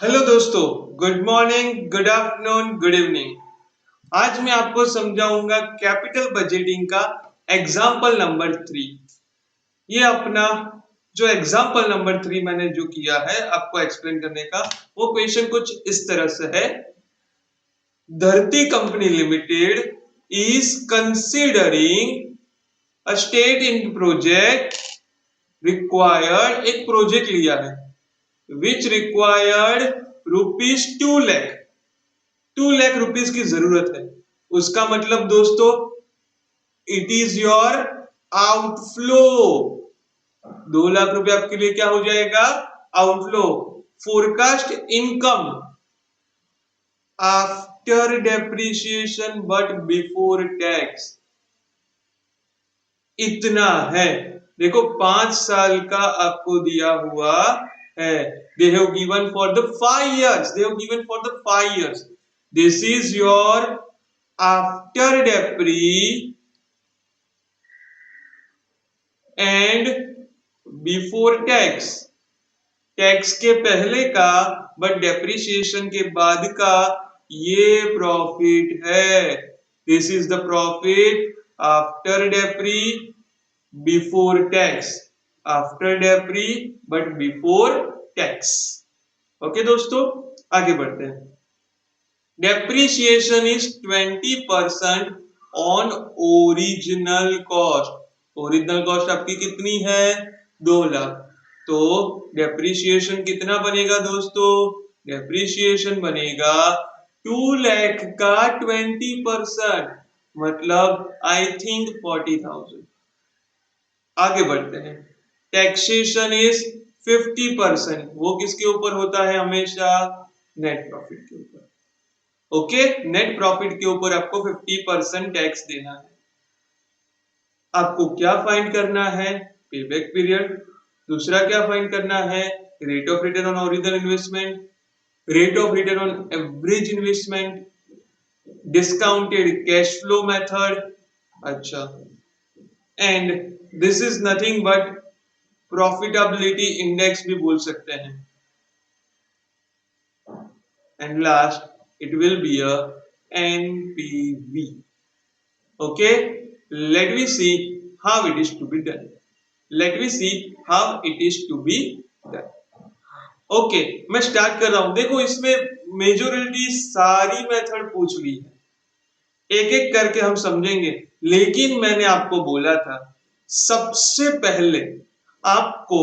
Hello दोस्तों, good morning, good afternoon, good evening. आज मैं आपको समझाऊंगा कैपिटल बजटिंग का एग्जाम्पल नंबर 3। ये अपना जो एग्जाम्पल नंबर 3 मैंने जो किया है आपको एक्सप्लेन करने का, वो क्वेश्चन कुछ इस तरह से है। धरती company limited is considering a state in project required, एक प्रोजेक्ट लिया है which required rupees 2 lakh, 2 lakh rupees की जरूरत है। उसका मतलब दोस्तों, it is your outflow. 2 lakh रुपए आपके लिए क्या हो जाएगा? Outflow. Forecast income after depreciation but before tax इतना है। देखो 5 साल का आपको दिया हुआ है। they have given for the 5 years, they have given for the 5 years. This is your after depri and before tax, tax के पहले का बट डेप्रिसिएशन के बाद का ये प्रॉफिट है। This is the profit after depre before tax, after depre but before tax. Okay दोस्तों, आगे बढ़ते हैं। Depreciation is 20% on original cost. Original cost आपकी कितनी है? 2 लाख। तो डेप्रिसिएशन कितना बनेगा दोस्तों? डेप्रिसिएशन बनेगा 2 लाख का 20%, मतलब आई थिंक 40,000। आगे बढ़ते हैं। टैक्सेशन इज 50%, वो किसके ऊपर होता है? हमेशा नेट प्रॉफिट के ऊपर। ओके, नेट प्रॉफिट के ऊपर आपको 50% टैक्स देना है। आपको क्या फाइंड करना है? Payback period. दूसरा क्या फाइंड करना है? Rate of return on original investment, rate of return on average investment, discounted cash flow method. अच्छा, and this is nothing but profitability index भी बोल सकते हैं। And last it will be a NPV. Okay, let me see how it is to be done. Let me see how it is to be done. Okay, मैं start कर रहा हूं। देखो इसमें मेजोरिटी सारी मेथड पूछ ली है, एक एक करके हम समझेंगे। लेकिन मैंने आपको बोला था सबसे पहले आपको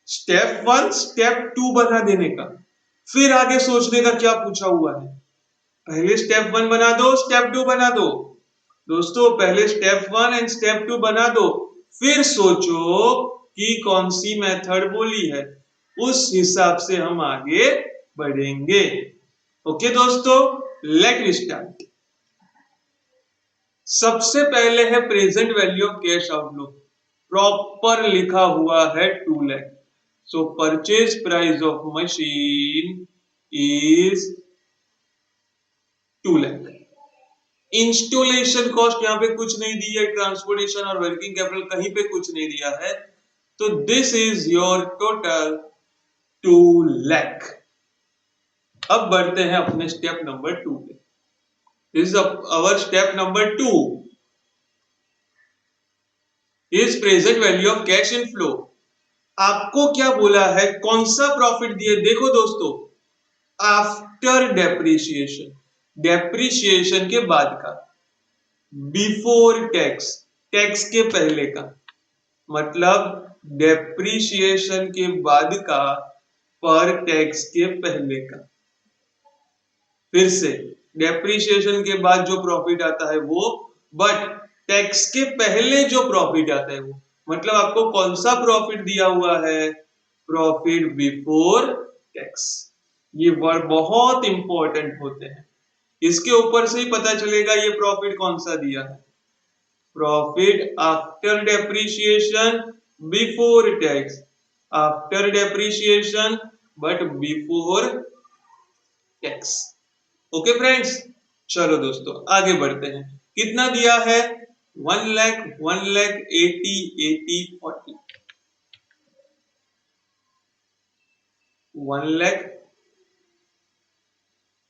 स्टेप 1 स्टेप 2 बना देने का, फिर आगे सोचने का क्या पूछा हुआ है। पहले स्टेप 1 बना दो, स्टेप 2 बना दो। दोस्तों पहले स्टेप 1 एंड स्टेप 2 बना दो, फिर सोचो कि कौन सी मेथड बोली है, उस हिसाब से हम आगे बढ़ेंगे। ओके दोस्तों, लेट वी स्टार्ट। सबसे पहले है present value of cash outflow. Proper लिखा हुआ है 2 लाख। सो purchase price of machine is 2 lakh. Installation cost यहाँ पे कुछ नहीं दी है, ट्रांसपोर्टेशन और वर्किंग कैपिटल कहीं पे कुछ नहीं दिया है। तो this is your total 2 lakh. अब बढ़ते हैं अपने स्टेप नंबर 2 पे। This is our step number 2 is present value of cash inflow. आपको क्या बोला है? कौन सा प्रॉफिट दिए? देखो दोस्तों, आफ्टर डेप्रिसिएशन, डेप्रिसिएशन के बाद का, बिफोर टैक्स, टैक्स के पहले का, मतलब डेप्रिसिएशन के बाद का पर टैक्स के पहले का। फिर से डेप्रिसिएशन के बाद जो प्रॉफिट आता है वो, बट टैक्स के पहले जो प्रॉफिट आता है वो, मतलब आपको कौन सा प्रॉफिट दिया हुआ है? Profit before tax. ये वर्ड बहुत इंपॉर्टेंट होते हैं, इसके ऊपर से ही पता चलेगा ये प्रॉफिट कौन सा दिया है। Profit after depreciation before tax, after depreciation but before tax. Okay friends, चलो दोस्तों आगे बढ़ते हैं। कितना दिया है? 1 लाख, 1 लाख 80, 80, 40, 1 लाख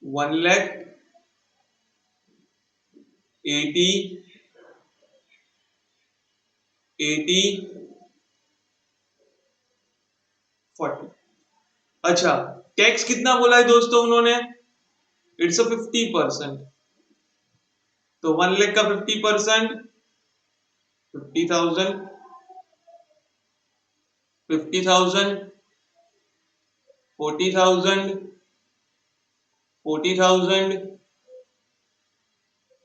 1 lakh 80 80 40। अच्छा, टैक्स कितना बोला है दोस्तों उन्होंने? It's a 50%। तो 1 लाख का 50%, 50,000, 50,000, 40,000, 40,000,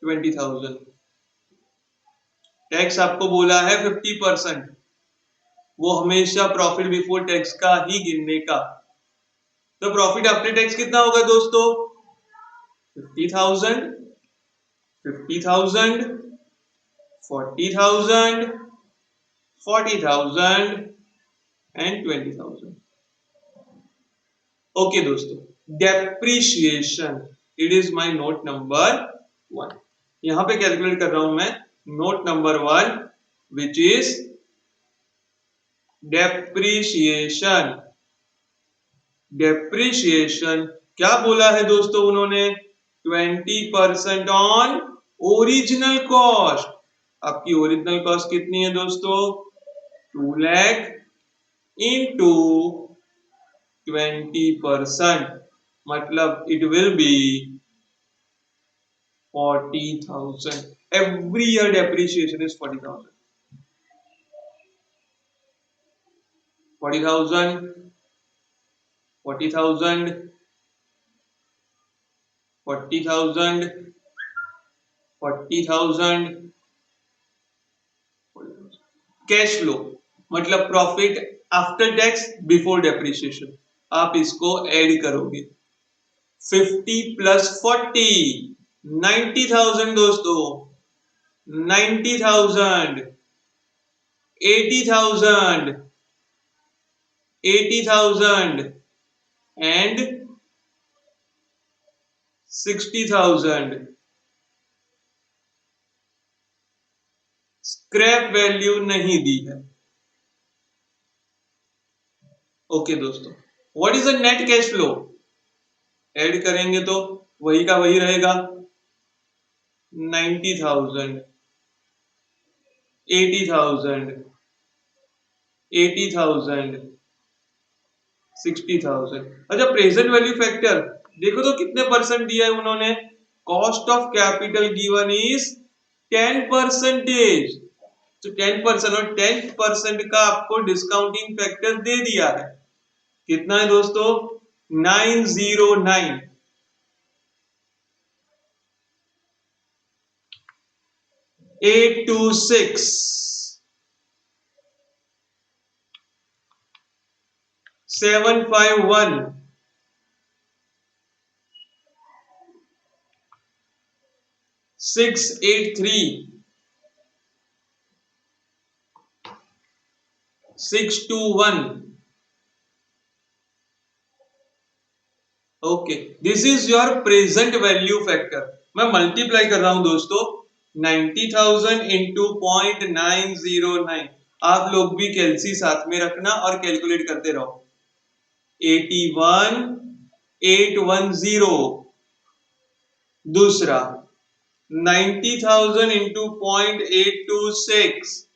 20,000। टैक्स आपको बोला है 50%, वो हमेशा प्रॉफिट बिफोर टैक्स का ही गिनने का। तो प्रॉफिट आफ्टर टैक्स कितना होगा दोस्तों? 50,000, 50,000, 40,000, 40,000 एंड 20,000। ओके दोस्तों, depreciation, it is my note number 1। यहां पे कैलकुलेट कर रहा हूं मैं note number 1, which is depreciation. Depreciation क्या बोला है दोस्तों उन्होंने? 20% ऑन ओरिजिनल कॉस्ट। आपकी ओरिजिनल कॉस्ट कितनी है दोस्तों? 2 लाख इंटू 20%, मतलब it will be 40,000। Every year depreciation is 40,000। 40,000, 40,000, 40,000, 40,000। Cash flow मतलब profit after tax before depreciation. आप इसको ऐड करोगे। 50 प्लस 40, 90,000 दोस्तों। 90,000, 80,000, 80,000 एंड 60,000। स्क्रैप वैल्यू नहीं दी है। ओके दोस्तों, what is the net cash flow? Add करेंगे तो वही का वही रहेगा। 90,000, 80,000, 80,000, 60,000। अच्छा, प्रेजेंट वैल्यू फैक्टर देखो तो कितने परसेंट दिया है उन्होंने? Cost of capital given is 10%। तो 10% और 10% का आपको डिस्काउंटिंग फैक्टर दे दिया है। कितना है दोस्तों? 909। 826, 751, 683, 621। Okay, this is your present value factor. मैं मल्टीप्लाई कर रहा हूं दोस्तों, 90,000 इंटू 0.909। आप लोग भी कैलसी साथ में रखना और कैलकुलेट करते रहो। 81,810। दूसरा 90,000 इंटू 0.826,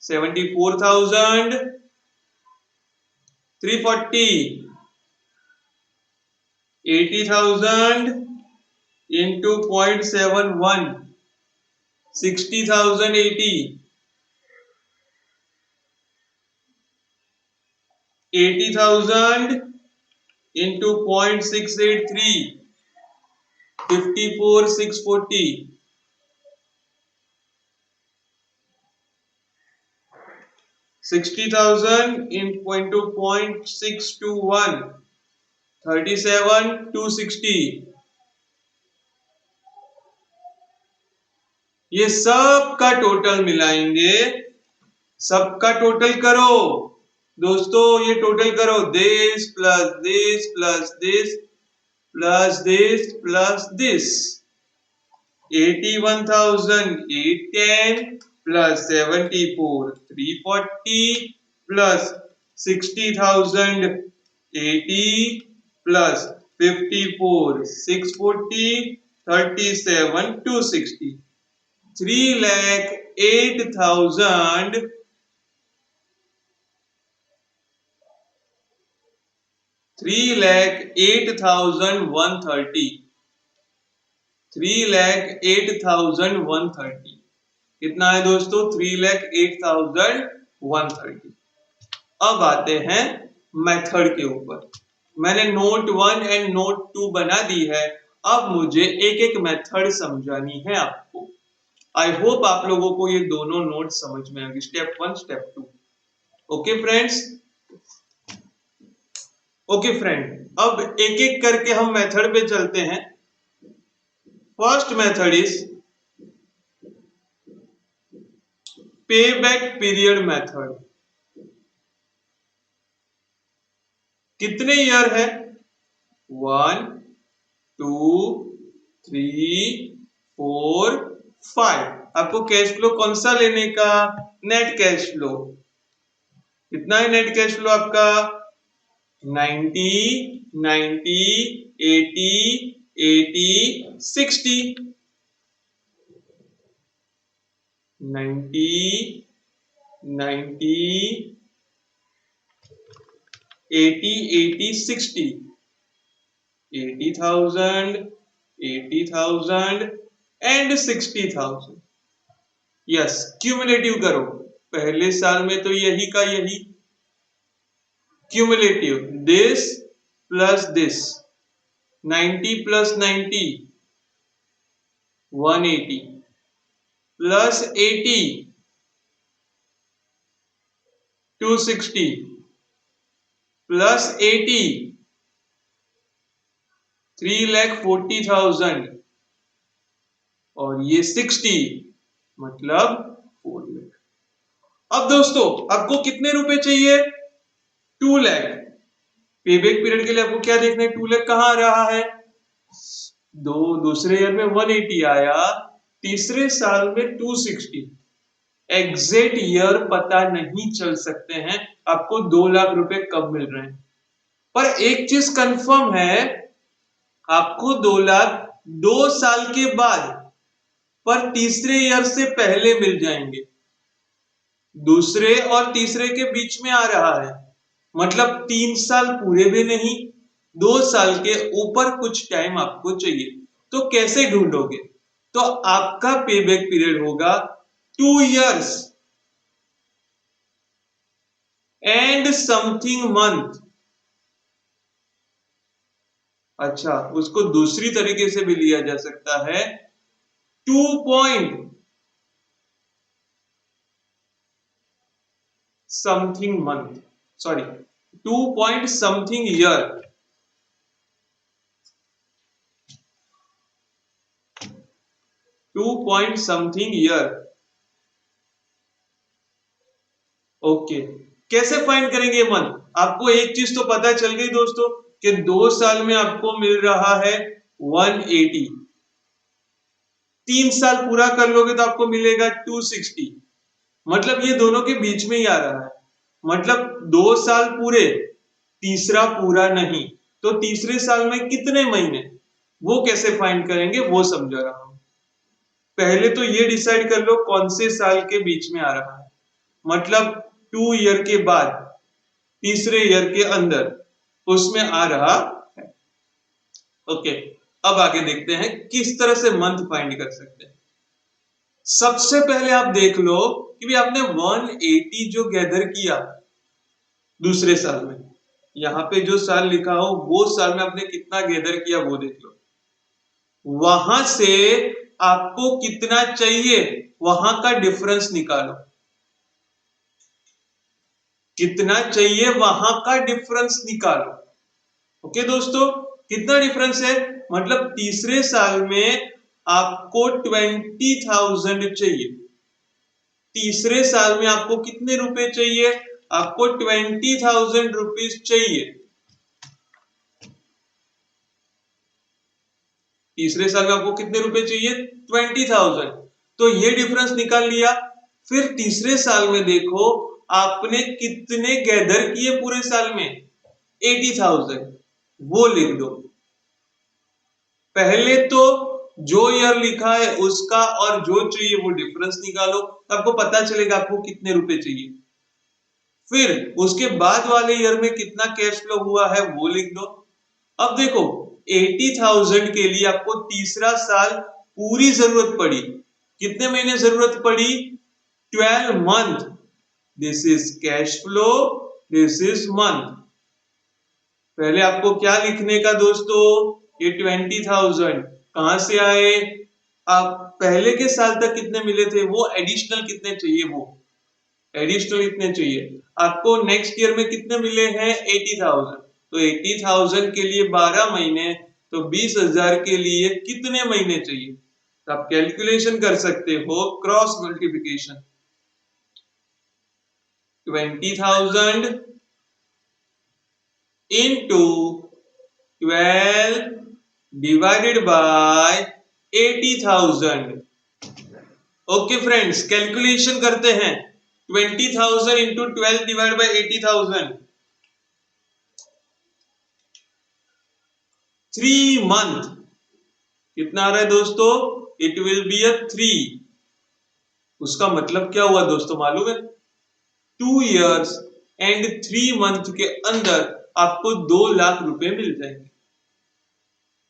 74,340। 80,000 into 0.71, 60,080, 80,000 into 0.683, 54,640, 60,000 into 0.621, 37,260। ये सब का टोटल मिलाएंगे, सबका टोटल करो दोस्तों। ये टोटल करो, this plus this plus this plus this plus this. 81,810 plus 74,340 plus 60,080 plus 54, 640, 37, 260, 3,08,000, 3,08,130, 3,08,130, कितना है दोस्तों? 3,08,130। अब आते हैं मेथड के ऊपर। मैंने नोट 1 एंड नोट 2 बना दी है। अब मुझे एक एक मेथड समझानी है आपको। आई होप आप लोगों को ये दोनों नोट समझ में आएंगे, step 1 step 2। Okay friends, okay friend, अब एक एक करके हम मेथड पे चलते हैं। फर्स्ट मेथड इज पे बैक पीरियड मेथड। कितने ईयर है? 1, 2, 3, 4, 5। आपको कैश फ्लो कौन सा लेने का? Net cash flow. कितना है नेट कैश फ्लो आपका? 90, 90, 80, 80, 60, 90, 90, 80, 80, 60, 80,000, 80,000 एंड 60,000। यस, क्यूमुलेटिव करो। पहले साल में तो यही का यही cumulative, this plus this, 90 plus 90, 180, plus 80, 260, plus 80, 3,40,000 और ये 60 मतलब 4 लाख। अब दोस्तों आपको कितने रुपए चाहिए? 2 लाख। पेबैक पीरियड के लिए आपको क्या देखना है? 2 लाख कहां आ रहा है? दूसरे ईयर में 180 आया, तीसरे साल में 260। एग्जैक्ट ईयर पता नहीं चल सकते हैं आपको 2 लाख रुपए कब मिल रहे हैं, पर एक चीज कंफर्म है, आपको 2 लाख 2 साल के बाद, पर तीसरे ईयर से पहले मिल जाएंगे। दूसरे और तीसरे के बीच में आ रहा है, मतलब 3 साल पूरे भी नहीं, 2 साल के ऊपर कुछ टाइम आपको चाहिए। तो कैसे ढूंढोगे? तो आपका पेबैक पीरियड होगा 2 years एंड समथिंग मंथ। अच्छा, उसको दूसरी तरीके से भी लिया जा सकता है, 2 point something month, sorry 2 point something year, 2 point something year. Okay, कैसे फाइंड करेंगे मंथ? आपको एक चीज तो पता चल गई दोस्तों कि 2 साल में आपको मिल रहा है 180, 3 साल पूरा कर लोगे तो आपको मिलेगा 260, मतलब ये दोनों के बीच में ही आ रहा है, मतलब 2 साल पूरे, तीसरा पूरा नहीं। तो तीसरे साल में कितने महीने, वो कैसे फाइंड करेंगे वो समझा रहा हूं। पहले तो ये डिसाइड कर लो कौन से साल के बीच में आ रहा है, मतलब 2 ईयर के बाद, तीसरे ईयर के अंदर उसमें आ रहा है। ओके, अब आगे देखते हैं किस तरह से मंथ फाइंड कर सकते हैं। सबसे पहले आप देख लो कि भी आपने 180 जो गैदर किया दूसरे साल में, यहां पे जो साल लिखा हो वो साल में आपने कितना गैदर किया वो देख लो। वहां से आपको कितना चाहिए वहां का डिफरेंस निकालो, कितना चाहिए वहां का डिफरेंस निकालो। ओके दोस्तों, कितना डिफरेंस है? मतलब तीसरे साल में आपको 20,000 चाहिए। तीसरे साल में आपको कितने रुपए चाहिए? आपको 20,000 रुपीज चाहिए। तीसरे साल में आपको कितने रुपए चाहिए? 20,000। तो ये डिफरेंस निकाल लिया। फिर तीसरे साल में देखो आपने कितने गैदर किए पूरे साल में? 80,000, वो लिख दो। पहले तो जो ईयर लिखा है उसका और जो चाहिए वो डिफरेंस निकालो, तो आपको पता चलेगा आपको कितने रुपए चाहिए। फिर उसके बाद वाले ईयर में कितना कैश फ्लो हुआ है वो लिख दो। अब देखो 80,000 के लिए आपको तीसरा साल पूरी जरूरत पड़ी। कितने महीने जरूरत पड़ी? 12 month. This is cash flow, this is month. पहले आपको क्या लिखने का दोस्तों? ये 20,000 कहां से आए? आप पहले के साल तक कितने मिले थे वो एडिशनल कितने चाहिए, वो एडिशनल इतने चाहिए। आपको नेक्स्ट ईयर में कितने मिले हैं? 80,000। तो 80,000 के लिए 12 महीने, तो 20,000 के लिए कितने महीने चाहिए? तो आप कैलकुलेशन कर सकते हो, cross multiplication. 20,000 into 12 divided by 80,000। Okay friends, calculation करते हैं। 20,000 इंटू 12 डिवाइड बाई 80,000, 3 मंथ। कितना आ रहा है दोस्तों? इट विल बी अ 3। उसका मतलब क्या हुआ दोस्तों मालूम है? 2 years एंड 3 मंथ के अंदर आपको 2 लाख रुपए मिल जाएंगे।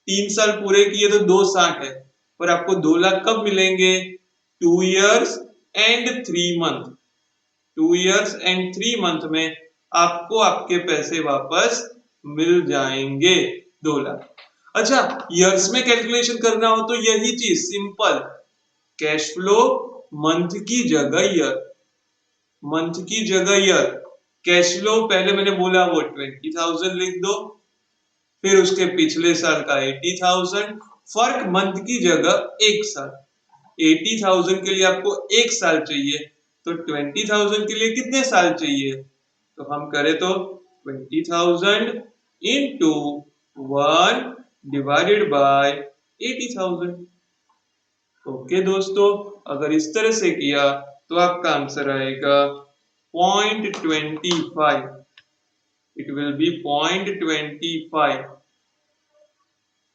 3 साल पूरे किए तो 260 है, पर आपको 2 लाख कब मिलेंगे? 2 years and 3 month. 2 years and 3 month में आपको आपके पैसे वापस मिल जाएंगे, 2 लाख। अच्छा, ईयर्स में कैलकुलेशन करना हो तो यही चीज सिंपल, कैश फ्लो मंथ की जगह ईयर, मंथ की जगह ईयर। कैश फ्लो पहले मैंने बोला वो 20,000 लिख दो, फिर उसके पिछले साल का 80,000, फर्क मंथ की जगह एक साल। 80,000 के लिए आपको एक साल चाहिए, तो 20,000 के लिए कितने साल चाहिए? तो हम करें तो 20,000 इंटू 1 डिवाइडेड बाय 80,000। ओके दोस्तों, अगर इस तरह से किया तो आपका आंसर आएगा 0.25। इट विल बी 0.25,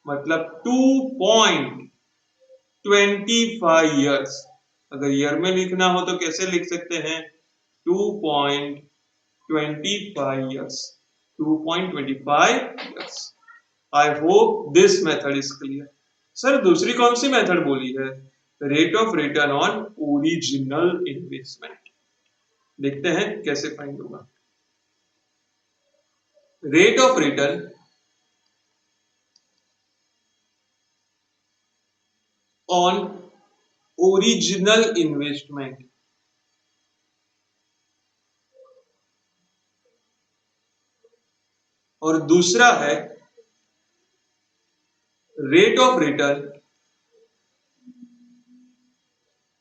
मतलब 2.25 ईयर्स। अगर ईयर में लिखना हो तो कैसे लिख सकते हैं? 2.25 years, 2.25 years. I hope this method is clear. Sir दूसरी कौन सी मेथड बोली है? Rate of return on original investment. देखते हैं कैसे फाइंड होगा। Rate of return on original investment, और दूसरा है rate of return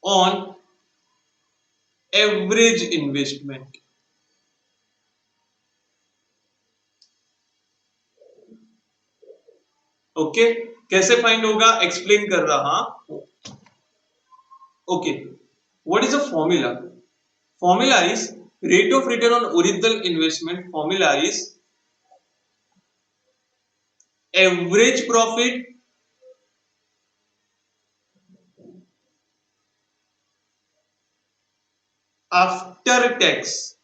on average investment. Okay, कैसे फाइंड होगा एक्सप्लेन कर रहा हूं। Okay, what is a formula? Formula is rate of return on original investment, formula is average profit after tax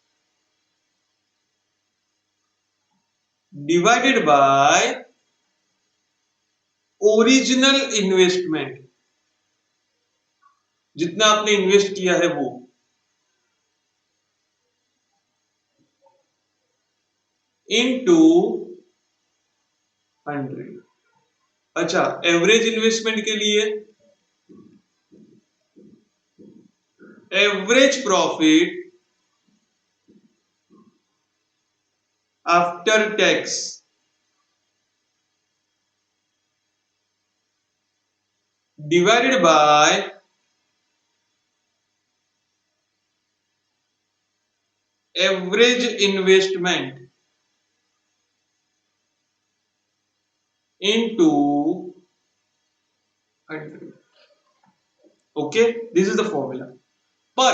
divided by original investment, जितना आपने invest किया है वो, इनटू 100। अच्छा, एवरेज इन्वेस्टमेंट के लिए average profit after tax divided by average investment into 100। Okay, this is the formula. पर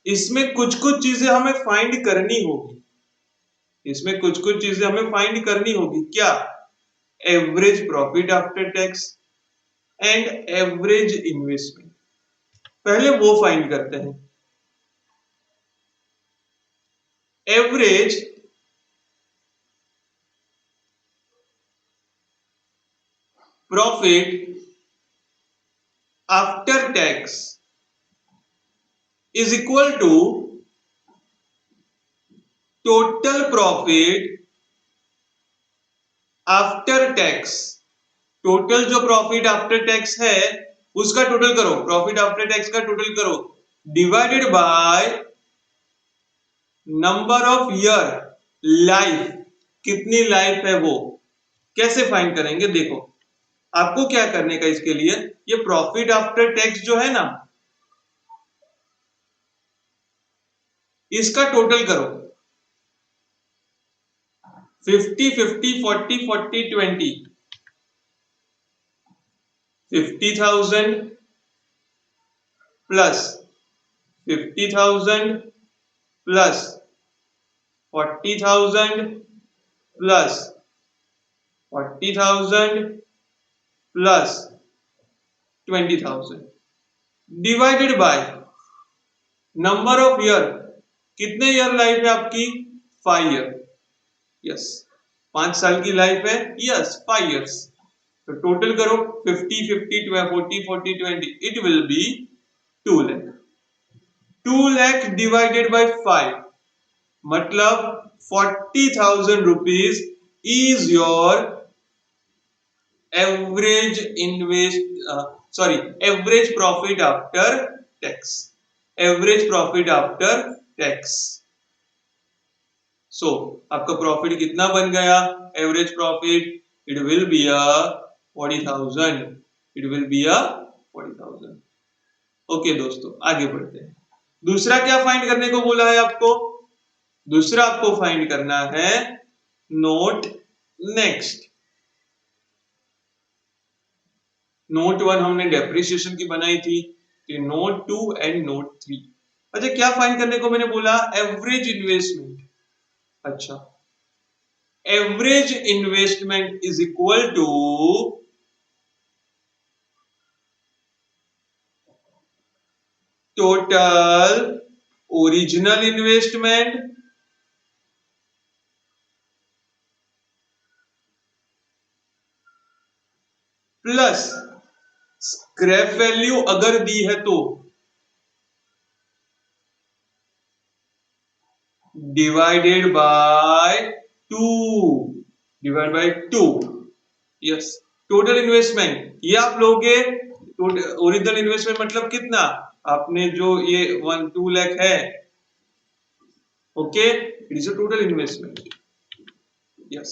इसमें कुछ कुछ चीजें हमें फाइंड करनी होगी, इसमें कुछ कुछ चीजें हमें फाइंड करनी होगी। क्या? Average profit after tax, and average investment. पहले वो फाइंड करते हैं। Average profit after tax is equal to total profit after tax. Total जो प्रॉफिट आफ्टर टैक्स है उसका टोटल करो, प्रॉफिट आफ्टर टैक्स का टोटल करो, divided by number of year, life, कितनी लाइफ है वो। कैसे फाइंड करेंगे देखो, आपको क्या करने का इसके लिए, ये प्रॉफिट आफ्टर टैक्स जो है ना इसका टोटल करो, 50 50 40 40 20, 50,000 plus 50,000 plus 40,000 plus 40,000 plus 20,000 divided by number of year, कितने ईयर लाइफ है आपकी, 5 ईयर, यस 5 साल की लाइफ है, यस 5 ईयर्स। तो टोटल करो 50 50 40 40 20, it will be 2 lakh. 2 lakh divided by 5 मतलब 40,000 rupees is your average average profit after tax, average profit after tax. So आपका प्रॉफिट कितना बन गया, average profit, it will be a 40,000, it will be a 40,000। Okay दोस्तों आगे बढ़ते हैं। दूसरा क्या फाइंड करने को बोला है आपको, दूसरा आपको फाइंड करना है नोट नेक्स्ट। नोट 1 हमने डेप्रिसिएशन की बनाई थी, तो नोट 2 एंड नोट 3। अच्छा क्या फाइंड करने को मैंने बोला, एवरेज इन्वेस्टमेंट। अच्छा average investment is equal to total original investment plus scrap value अगर दी है तो divided by 2, divide by 2, yes total investment ये आप लोगे। ओरिजिनल इन्वेस्टमेंट मतलब कितना, आपने जो ये 1-2 लाख है, okay it is a total investment, yes.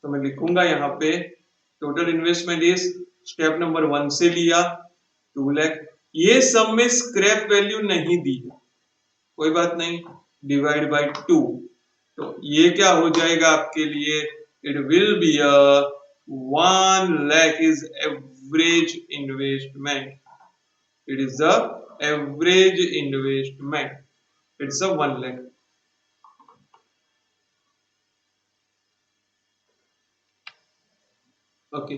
तो मैं लिखूंगा यहाँ पे total investment is step number 1 से लिया 2 लाख, ये सब में स्क्रैप वैल्यू नहीं दी है, कोई बात नहीं, डिवाइड बाय 2, तो ये क्या हो जाएगा आपके लिए, it will be a 1 lakh is average investment, it is the average investment, it's a 1 lakh. Okay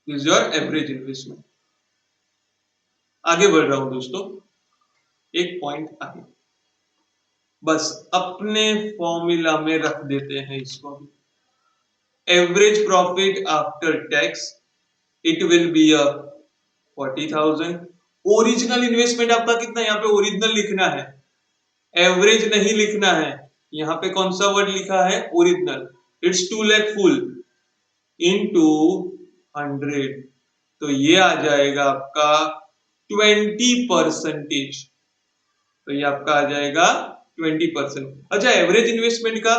is your average investment. आगे बढ़ रहा हूं दोस्तों, एक पॉइंट आगे, बस अपने फॉर्मूला में रख देते हैं इसको भी। Average profit after tax it will be a 40,000। Original investment आपका कितना, यहाँ पे ओरिजिनल लिखना है, एवरेज नहीं लिखना है, यहाँ पे कौन सा वर्ड लिखा है, original. It's 2 lakh full into 100, तो ये आ जाएगा आपका 20%, तो ये आपका आ जाएगा 20%। अच्छा एवरेज इन्वेस्टमेंट का,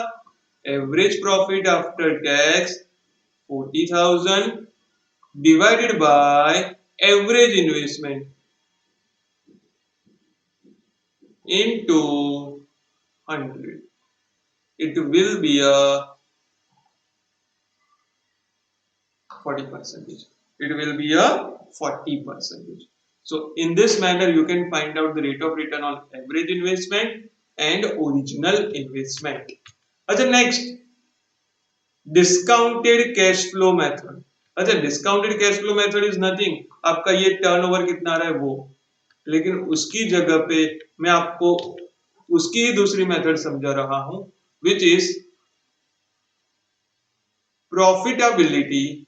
average profit after tax 40,000 divided by average investment into 100, it will be a 40%, it will be a 40%. So in this manner you can find out the rate of return on average investment and original investment. अच्छा next, discounted cash flow method. अच्छा, discounted cash flow method is nothing, आपका ये turnover कितना रहा है वो, लेकिन उसकी जगह पे मैं आपको उसकी ही दूसरी मेथड समझा रहा हूं, which is profitability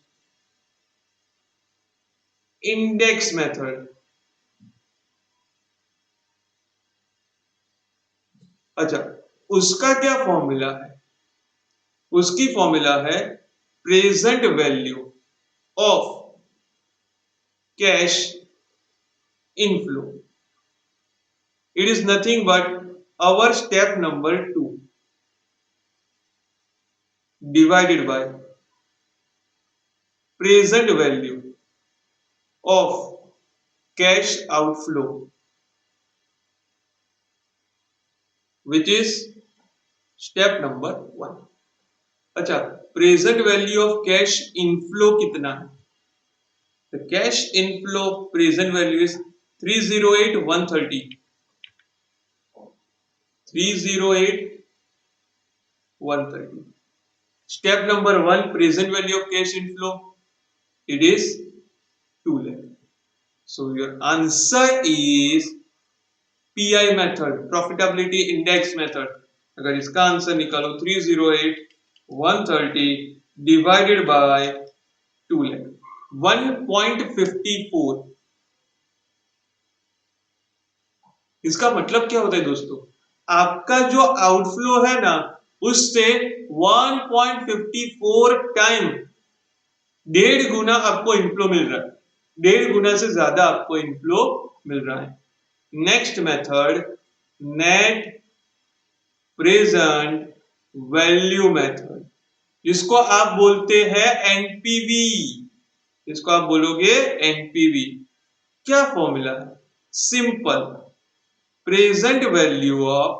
index method. अच्छा, उसका क्या फॉर्मूला है? उसकी फॉर्मूला है present value of cash inflow. It is nothing but our step number 2 divided by present value of cash outflow, which is step number 1. अच्छा, present value of cash inflow कितना है? The cash inflow present value is 308,130. 308,130. Step number 1, present value of cash inflow, it is 2 lakh. So your answer is PI method, profitability index method. अगर इसका answer निकालो 308,130 divided by 2 lakh, 1.54। इसका मतलब क्या होता है दोस्तों? आपका जो आउटफ्लो है ना, उससे 1.54 टाइम, 1.5 गुना आपको इनफ्लो मिल रहा है, 1.5 गुना से ज्यादा आपको इनफ्लो मिल रहा है। Next method, net present value method, जिसको आप बोलते हैं एनपीवी, जिसको आप बोलोगे एनपीवी। क्या फॉर्मूला है? Simple, present value of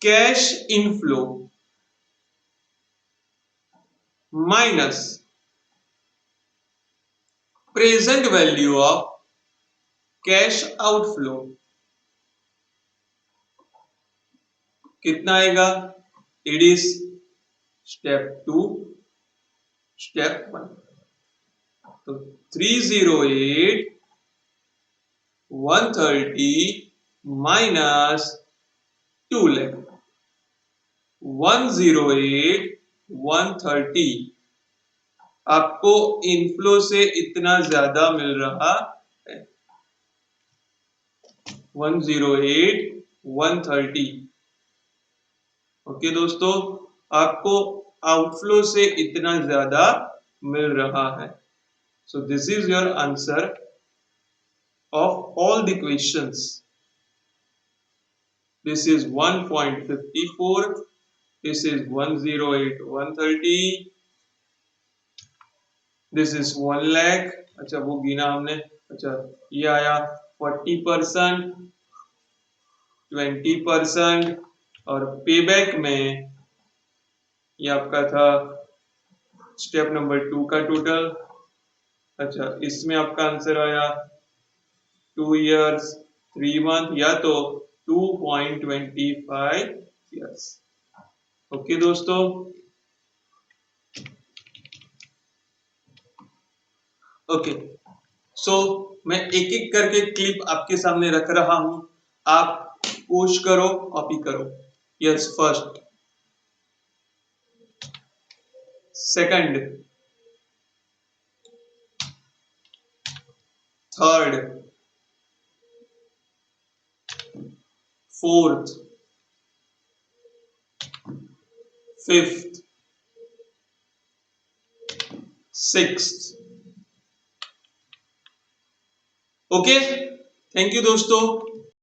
cash inflow minus present value of cash outflow, कितना आएगा? It is step 2 step 1। तो 308,130 माइनस 2 लाख, 108,130 आपको इनफ्लो से इतना ज्यादा मिल रहा है, 108,130। ओके दोस्तों, आपको आउटफ्लो से इतना ज्यादा मिल रहा है। So this is your answer of all the questions. This is 1.54, this is 108,130, this is 1 lakh। अच्छा, वो गिना हमने। अच्छा, ये आया 40%, 20%, और पेबैक में ये आपका था स्टेप नंबर 2 का टोटल। अच्छा, इसमें आपका आंसर आया 2 years 3 month, या तो 2.25 years। ओके दोस्तों, ओके, सो मैं एक एक करके क्लिप आपके सामने रख रहा हूं, आप पुश करो, कॉपी करो। Yes, first, second, third, fourth, fifth, sixth. Okay, thank you दोस्तों।